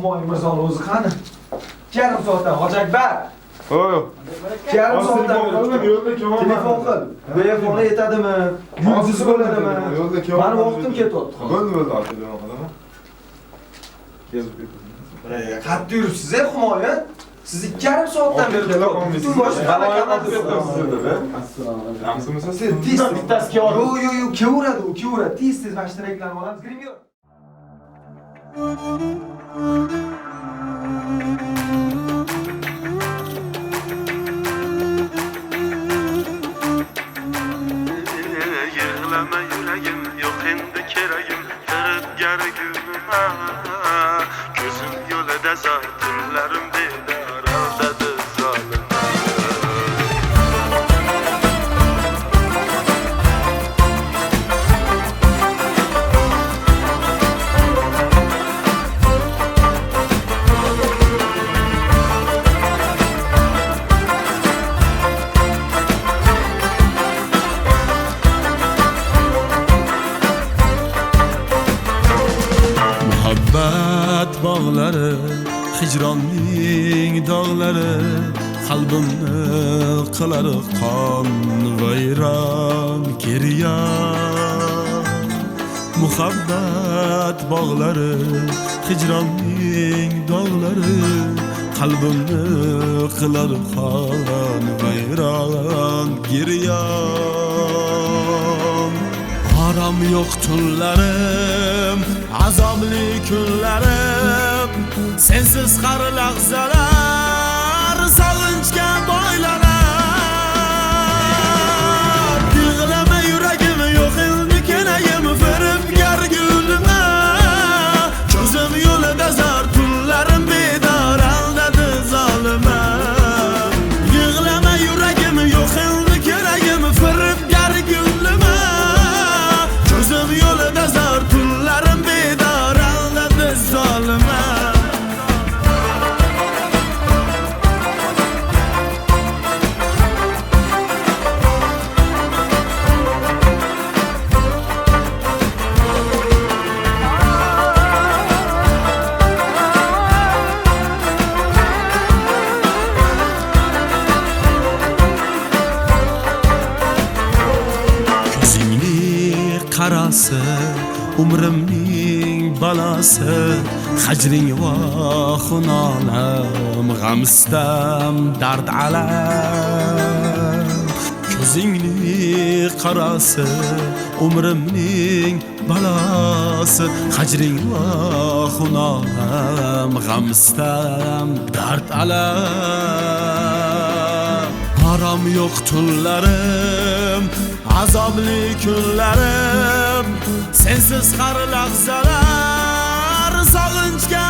Humoy Mirzoni o'zi qani? Yarim soatdan Hoji Akbar. Oy. Yarim soatdan yo'lda kim telefon qil. Telefoni yetadimi? Yuzisi bo'ladimi? Yo'lda kim? Mani vaqtim ketyapti. Bo'ldi, telefon qilaman. Kezib ketdim. Qattiq yuribsiz, Humoy. Siz 2,5 soatdan beri butun boshqa qanaqa Assalomu alaykum. Yaxshimisiz? Siz tez bittasi keladi. Yo'q, keveradi, u keveradi. Tez mashina reklama olamiz. Grimyor. Yığlama yüreğim, yok endi keragim, firibgar gülüme. Gözüm yolida zor, tunlarim bedor, aldadi zolim. Muhabbat bağları, hicranning dağları, qalbimni qilar qon vayron giryon. Muhabbat bağları, hicranning dağları, qalbimni qilar qon vayron giryon. Aram yok tunlarım, azabli kunlarim, sensiz har lahzalar sog'inchga boylanar. Yig'lama yuragim, yo'q endi kenayim, firibgar gulima. Ko'zim yo'lida zor, tunlarim bedor, aldadi zolima. Yig'lama yuragim, yo'q endi kenayim, firibgar gulima. Ko'zim yo'lida zor, tunlarim bedor, aldadi zolima. Ko'zingni qarasi, umrimning balasi, hajring va xunolam, g'amstam dard alam. Ko'zingni qarasi, umrimning balasi, hajring va xunolam, g'amstam dard alam. Aram yo'q tunlarim, azobli kunlarim, sensiz har lahzalar sog'inchga